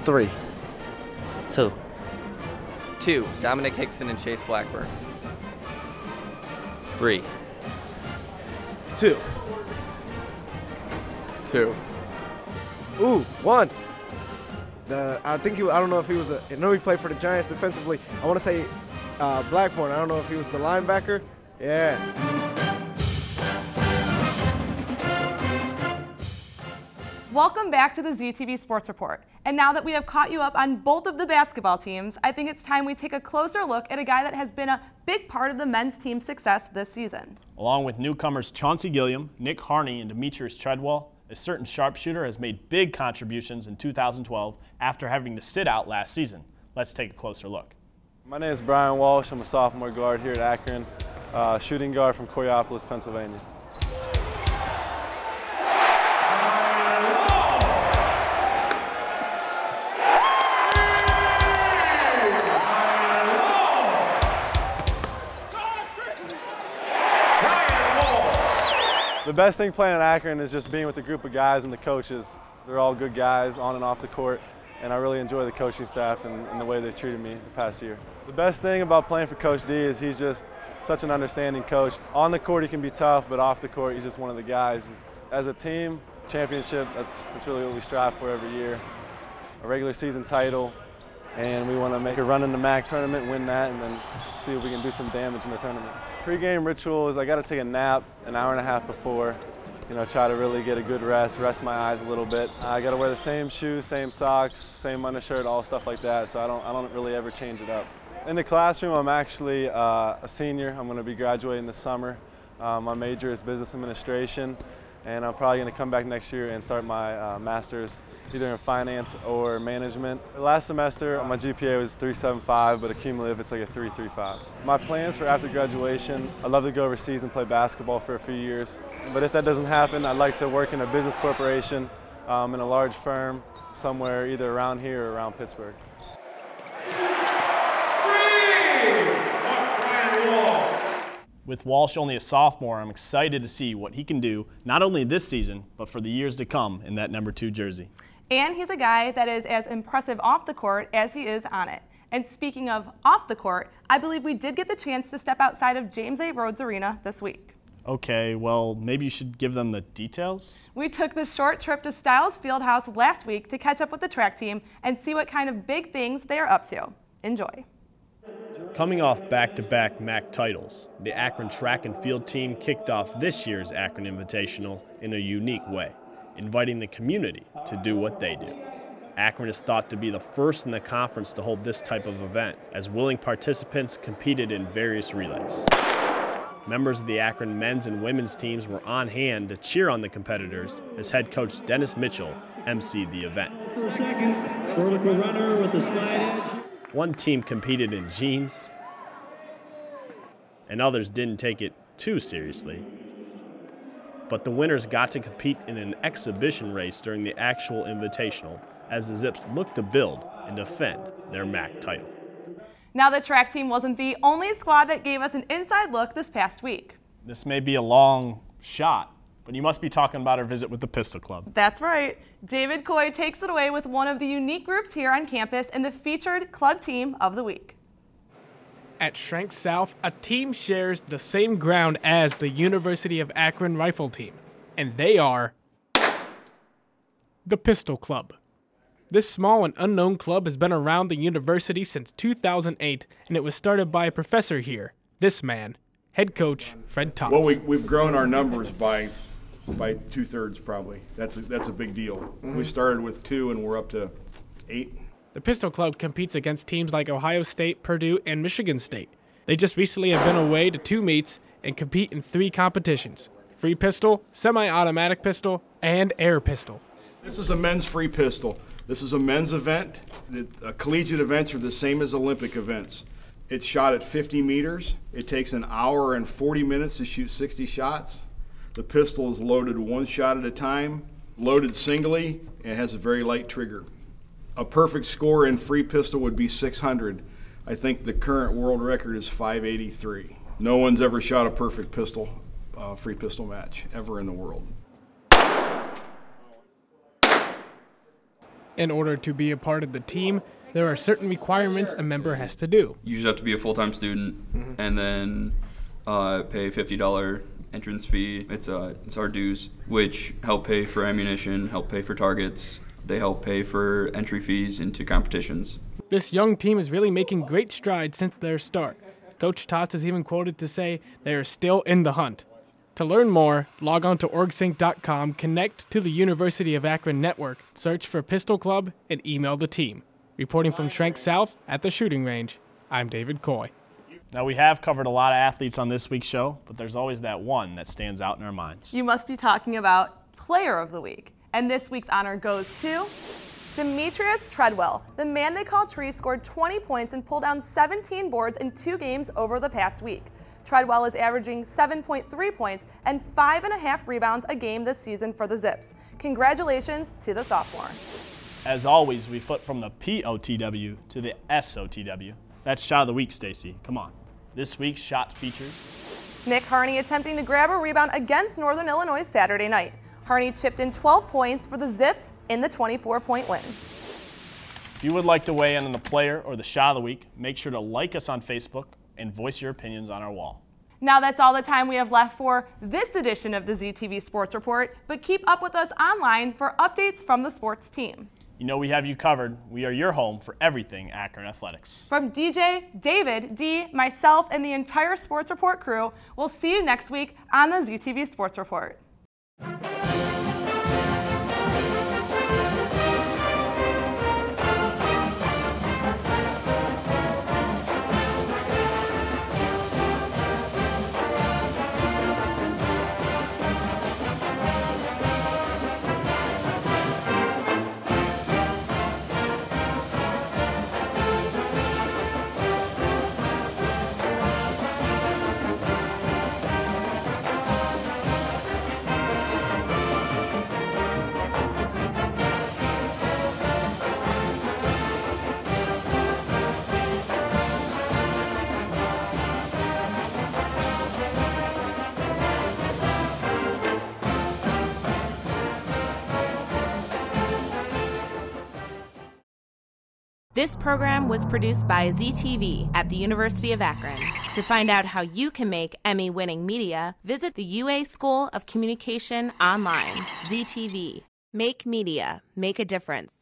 3. 2. 2. Dominic Hickson and Chase Blackburn. 3. 2. 2. Ooh, 1. I don't know if he was I know he played for the Giants defensively. I want to say Blackburn. I don't know if he was the linebacker. Yeah. Welcome back to the ZTV Sports Report. And now that we have caught you up on both of the basketball teams, I think it's time we take a closer look at a guy that has been a big part of the men's team's success this season. Along with newcomers Chauncey Gilliam, Nick Harney, and Demetrius Treadwell, a certain sharpshooter has made big contributions in 2012 after having to sit out last season. Let's take a closer look. My name is Brian Walsh. I'm a sophomore guard here at Akron, shooting guard from Coraopolis, Pennsylvania. The best thing playing at Akron is just being with the group of guys and the coaches. They're all good guys on and off the court, and I really enjoy the coaching staff and the way they've treated me the past year. The best thing about playing for Coach D is he's just such an understanding coach. On the court he can be tough, but off the court he's just one of the guys. As a team, championship, that's really what we strive for every year. A regular season title, and we want to make a run in the MAC tournament, win that, and then see if we can do some damage in the tournament. Pre-game ritual is I got to take a nap an hour and a half before, try to really get a good rest my eyes a little bit. I got to wear the same shoes, same socks, same undershirt, all stuff like that, so I don't really ever change it up. In the classroom, I'm actually a senior. I'm going to be graduating this summer. My major is business administration, and I'm probably going to come back next year and start my master's either in finance or management. Last semester, my GPA was 3.75, but accumulative, it's like a 3.35. My plans for after graduation, I'd love to go overseas and play basketball for a few years. But if that doesn't happen, I'd like to work in a business corporation, in a large firm, somewhere either around here or around Pittsburgh. With Walsh only a sophomore, I'm excited to see what he can do, not only this season, but for the years to come in that number 2 jersey. And he's a guy that is as impressive off the court as he is on it. And speaking of off the court, I believe we did get the chance to step outside of James A. Rhodes Arena this week. Okay, well, maybe you should give them the details? We took the short trip to Stiles Fieldhouse last week to catch up with the track team and see what kind of big things they are up to. Enjoy. Coming off back-to-back MAC titles, the Akron track and field team kicked off this year's Akron Invitational in a unique way, inviting the community to do what they do. Akron is thought to be the first in the conference to hold this type of event, as willing participants competed in various relays. Members of the Akron men's and women's teams were on hand to cheer on the competitors as head coach Dennis Mitchell emceed the event. For a second, vertical runner with a slide edge. One team competed in jeans, and others didn't take it too seriously. But the winners got to compete in an exhibition race during the actual invitational as the Zips looked to build and defend their MAC title. Now the track team wasn't the only squad that gave us an inside look this past week. This may be a long shot, but you must be talking about our visit with the Pistol Club. That's right. David Coy takes it away with one of the unique groups here on campus and the featured club team of the week. At Schrank South, a team shares the same ground as the University of Akron rifle team, and they are the Pistol Club. This small and unknown club has been around the university since 2008, and it was started by a professor here, this man, head coach Fred Thomas. Well, we've grown our numbers by 2/3 probably. That's a big deal. Mm-hmm. We started with 2 and we're up to 8. The Pistol Club competes against teams like Ohio State, Purdue, and Michigan State. They just recently have been away to 2 meets and compete in 3 competitions: free pistol, semi-automatic pistol, and air pistol. This is a men's free pistol. This is a men's event. Collegiate events are the same as Olympic events. It's shot at 50 meters. It takes an hour and 40 minutes to shoot 60 shots. The pistol is loaded 1 shot at a time, loaded singly, and has a very light trigger. A perfect score in free pistol would be 600. I think the current world record is 583. No one's ever shot a perfect pistol, free pistol match ever in the world. In order to be a part of the team, there are certain requirements a member has to do. You just have to be a full-time student and then pay $50 entrance fee. It's our dues, which help pay for ammunition, help pay for targets. They help pay for entry fees into competitions. This young team is really making great strides since their start. Coach Tots is even quoted to say they are still in the hunt. To learn more, log on to orgsync.com, connect to the University of Akron network, search for Pistol Club, and email the team. Reporting from Schrank South at the shooting range, I'm David Coy. Now, we have covered a lot of athletes on this week's show, but there's always that one that stands out in our minds. You must be talking about Player of the Week. And this week's honor goes to Demetrius Treadwell. The man they call Tree scored 20 points and pulled down 17 boards in 2 games over the past week. Treadwell is averaging 7.3 points and 5.5 rebounds a game this season for the Zips. Congratulations to the sophomore. As always, we flip from the POTW to the SOTW. That's Shot of the Week, Stacy. Come on. This week's shot features Nick Harney attempting to grab a rebound against Northern Illinois Saturday night. Harney chipped in 12 points for the Zips in the 24-point win. If you would like to weigh in on the player or the shot of the week, make sure to like us on Facebook and voice your opinions on our wall. Now that's all the time we have left for this edition of the ZTV Sports Report, but keep up with us online for updates from the sports team. You know we have you covered. We are your home for everything Akron Athletics. From DJ, David, Dee, myself, and the entire Sports Report crew, we'll see you next week on the ZTV Sports Report. This program was produced by ZTV at the University of Akron. To find out how you can make Emmy-winning media, visit the UA School of Communication online. ZTV. Make media. Make a difference.